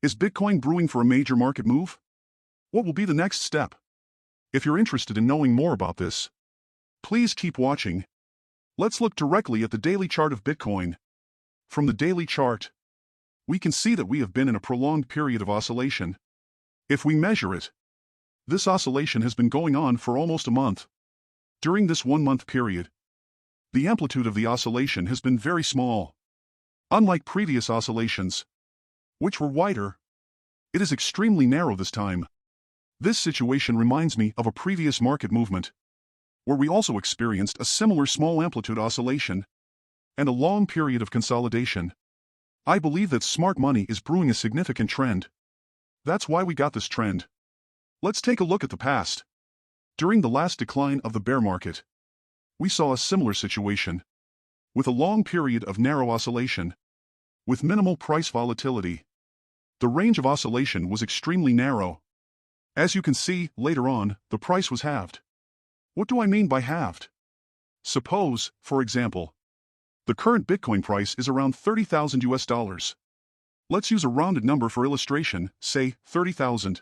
Is Bitcoin brewing for a major market move? What will be the next step? If you're interested in knowing more about this, please keep watching. Let's look directly at the daily chart of Bitcoin. From the daily chart, we can see that we have been in a prolonged period of oscillation. If we measure it, this oscillation has been going on for almost a month. During this 1-month period, the amplitude of the oscillation has been very small. Unlike previous oscillations, which were wider, it is extremely narrow this time. This situation reminds me of a previous market movement, where we also experienced a similar small amplitude oscillation and a long period of consolidation. I believe that smart money is brewing a significant trend. That's why we got this trend. Let's take a look at the past. During the last decline of the bear market, we saw a similar situation, with a long period of narrow oscillation, with minimal price volatility. The range of oscillation was extremely narrow. As you can see, later on, the price was halved. What do I mean by halved? Suppose, for example, the current Bitcoin price is around $30,000. Let's use a rounded number for illustration, say 30,000.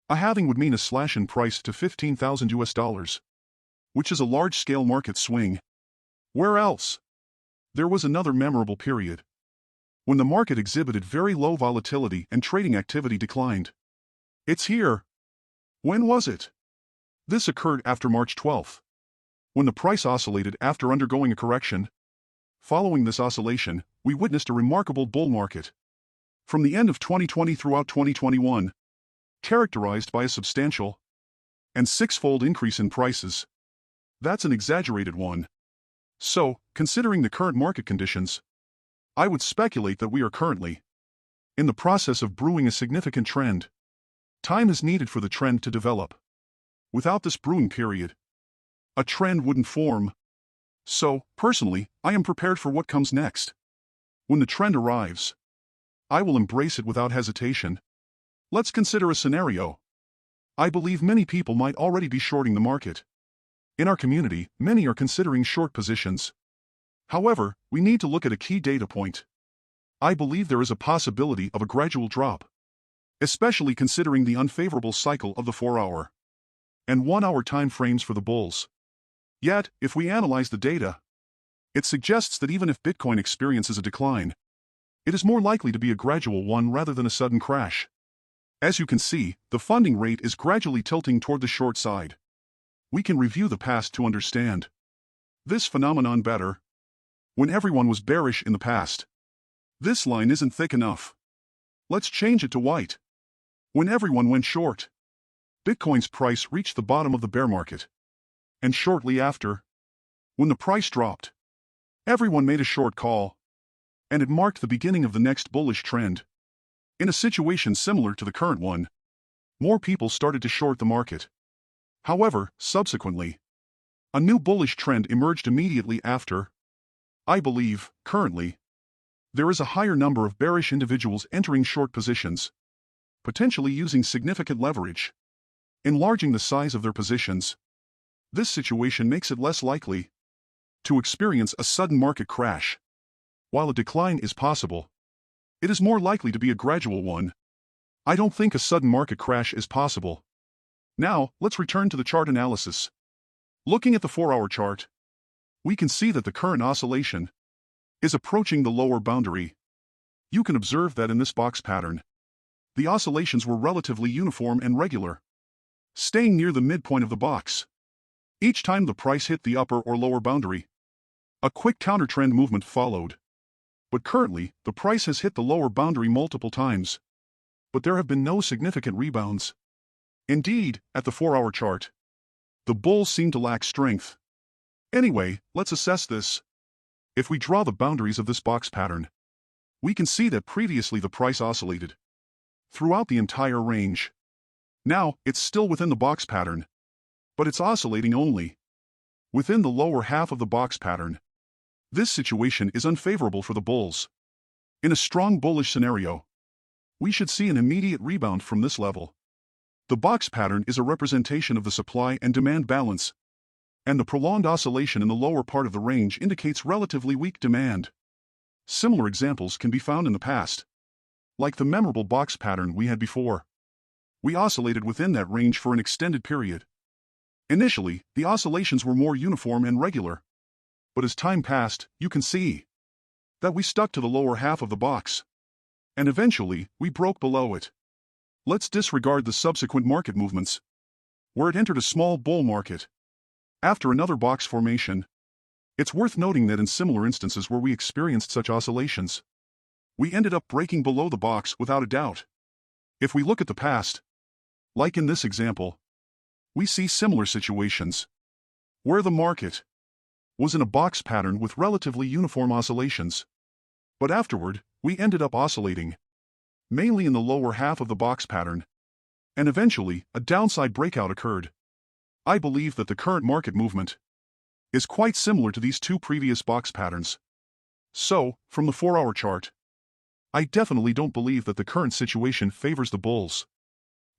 A halving would mean a slash in price to $15,000, which is a large-scale market swing. Where else? There was another memorable period, when the market exhibited very low volatility and trading activity declined. It's here. When was it? This occurred after March 12th, when the price oscillated after undergoing a correction. Following this oscillation, we witnessed a remarkable bull market. From the end of 2020 throughout 2021, characterized by a substantial and six-fold increase in prices. That's an exaggerated one. So, considering the current market conditions, I would speculate that we are currently in the process of brewing a significant trend. Time is needed for the trend to develop. Without this brewing period, a trend wouldn't form. So, personally, I am prepared for what comes next. When the trend arrives, I will embrace it without hesitation. Let's consider a scenario. I believe many people might already be shorting the market. In our community, many are considering short positions. However, we need to look at a key data point. I believe there is a possibility of a gradual drop, especially considering the unfavorable cycle of the 4-hour and 1-hour time frames for the bulls. Yet, if we analyze the data, it suggests that even if Bitcoin experiences a decline, it is more likely to be a gradual one rather than a sudden crash. As you can see, the funding rate is gradually tilting toward the short side. We can review the past to understand this phenomenon better. When everyone was bearish in the past, this line isn't thick enough. Let's change it to white. When everyone went short, Bitcoin's price reached the bottom of the bear market. And shortly after, when the price dropped, everyone made a short call, and it marked the beginning of the next bullish trend. In a situation similar to the current one, more people started to short the market. However, subsequently, a new bullish trend emerged immediately after. I believe, currently, there is a higher number of bearish individuals entering short positions, potentially using significant leverage, enlarging the size of their positions. This situation makes it less likely to experience a sudden market crash. While a decline is possible, it is more likely to be a gradual one. I don't think a sudden market crash is possible. Now, let's return to the chart analysis. Looking at the 4-hour chart, we can see that the current oscillation is approaching the lower boundary. You can observe that in this box pattern, the oscillations were relatively uniform and regular, staying near the midpoint of the box. Each time the price hit the upper or lower boundary, a quick counter-trend movement followed. But currently, the price has hit the lower boundary multiple times, but there have been no significant rebounds. Indeed, at the 4-hour chart, the bulls seem to lack strength. Anyway, let's assess this. If we draw the boundaries of this box pattern, we can see that previously the price oscillated throughout the entire range. Now, it's still within the box pattern, but it's oscillating only within the lower half of the box pattern. This situation is unfavorable for the bulls. In a strong bullish scenario, we should see an immediate rebound from this level. The box pattern is a representation of the supply and demand balance, and the prolonged oscillation in the lower part of the range indicates relatively weak demand. Similar examples can be found in the past. Like the memorable box pattern we had before. We oscillated within that range for an extended period. Initially, the oscillations were more uniform and regular. But as time passed, you can see that we stuck to the lower half of the box. And eventually, we broke below it. Let's disregard the subsequent market movements, where it entered a small bull market after another box formation. It's worth noting that in similar instances where we experienced such oscillations, we ended up breaking below the box without a doubt. If we look at the past, like in this example, we see similar situations where the market was in a box pattern with relatively uniform oscillations. But afterward, we ended up oscillating, mainly in the lower half of the box pattern, and eventually, a downside breakout occurred. I believe that the current market movement is quite similar to these two previous box patterns. So, from the 4-hour chart, I definitely don't believe that the current situation favors the bulls.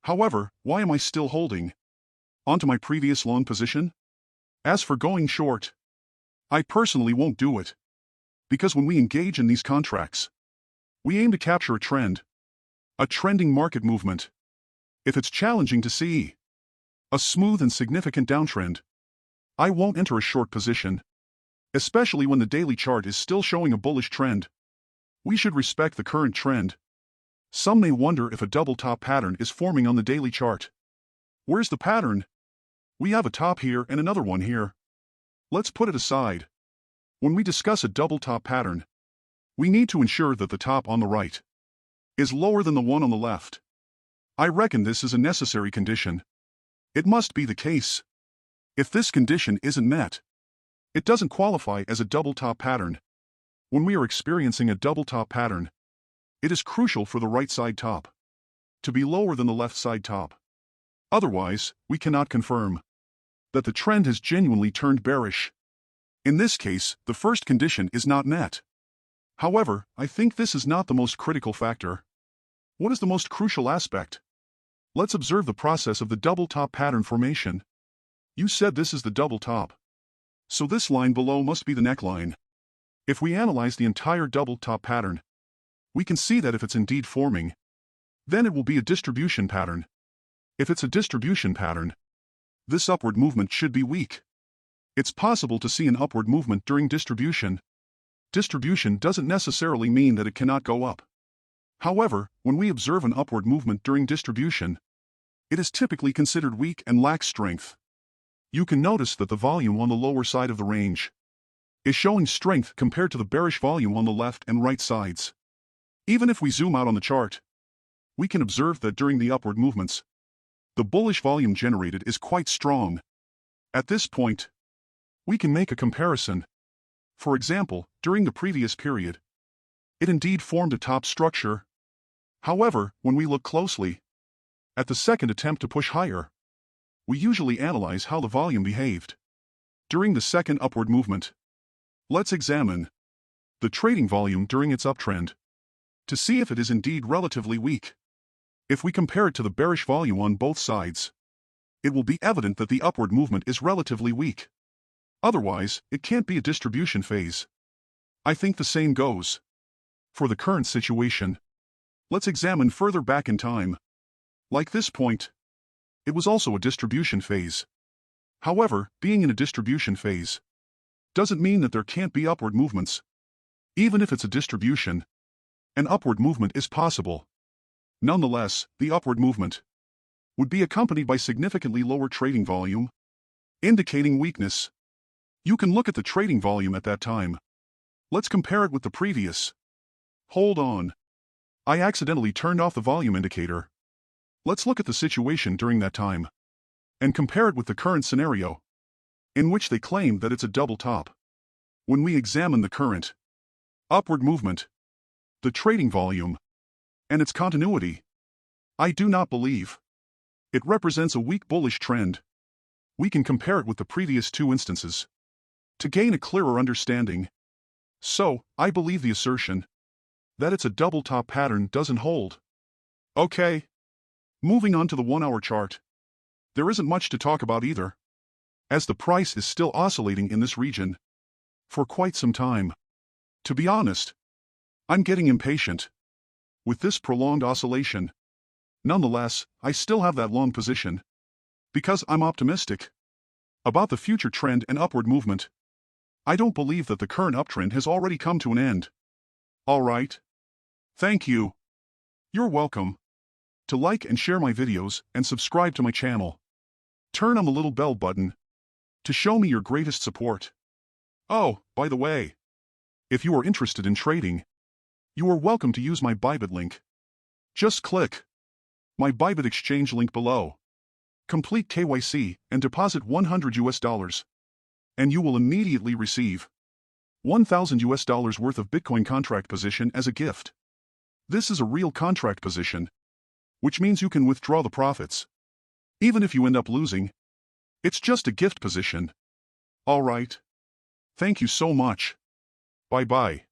However, why am I still holding onto my previous long position? As for going short, I personally won't do it, because when we engage in these contracts, we aim to capture a trend, a trending market movement. If it's challenging to see a smooth and significant downtrend, I won't enter a short position, especially when the daily chart is still showing a bullish trend. We should respect the current trend. Some may wonder if a double top pattern is forming on the daily chart. Where's the pattern? We have a top here and another one here. Let's put it aside. When we discuss a double top pattern, we need to ensure that the top on the right is lower than the one on the left. I reckon this is a necessary condition. It must be the case. If this condition isn't met, it doesn't qualify as a double top pattern. When we are experiencing a double top pattern, it is crucial for the right side top to be lower than the left side top. Otherwise, we cannot confirm that the trend has genuinely turned bearish. In this case, the first condition is not met. However, I think this is not the most critical factor. What is the most crucial aspect? Let's observe the process of the double top pattern formation. You said this is the double top. So this line below must be the neckline. If we analyze the entire double top pattern, we can see that if it's indeed forming, then it will be a distribution pattern. If it's a distribution pattern, this upward movement should be weak. It's possible to see an upward movement during distribution. Distribution doesn't necessarily mean that it cannot go up. However, when we observe an upward movement during distribution, it is typically considered weak and lacks strength. You can notice that the volume on the lower side of the range is showing strength compared to the bearish volume on the left and right sides. Even if we zoom out on the chart, we can observe that during the upward movements, the bullish volume generated is quite strong. At this point, we can make a comparison. For example, during the previous period, it indeed formed a top structure. However, when we look closely at the second attempt to push higher, we usually analyze how the volume behaved during the second upward movement. Let's examine the trading volume during its uptrend to see if it is indeed relatively weak. If we compare it to the bearish volume on both sides, it will be evident that the upward movement is relatively weak. Otherwise, it can't be a distribution phase. I think the same goes for the current situation. Let's examine further back in time. Like this point, it was also a distribution phase. However, being in a distribution phase doesn't mean that there can't be upward movements. Even if it's a distribution, an upward movement is possible. Nonetheless, the upward movement would be accompanied by significantly lower trading volume, indicating weakness. You can look at the trading volume at that time. Let's compare it with the previous. Hold on. I accidentally turned off the volume indicator. Let's look at the situation during that time and compare it with the current scenario, in which they claim that it's a double top. When we examine the current upward movement, the trading volume, and its continuity, I do not believe it represents a weak bullish trend. We can compare it with the previous two instances to gain a clearer understanding. So, I believe the assertion that it's a double top pattern doesn't hold. Okay. Moving on to the 1-hour chart. There isn't much to talk about either, as the price is still oscillating in this region for quite some time. To be honest, I'm getting impatient. with this prolonged oscillation. Nonetheless, I still have that long position. Because I'm optimistic about the future trend and upward movement. I don't believe that the current uptrend has already come to an end. Alright. Thank you. You're welcome. To like and share my videos and subscribe to my channel. Turn on the little bell button to show me your greatest support. Oh, by the way, if you are interested in trading, you are welcome to use my Bybit link. Just click my Bybit exchange link below. Complete KYC and deposit $100, and you will immediately receive $1,000 worth of Bitcoin contract position as a gift. This is a real contract position, which means you can withdraw the profits. Even if you end up losing, it's just a gift position. Alright. Thank you so much. Bye-bye.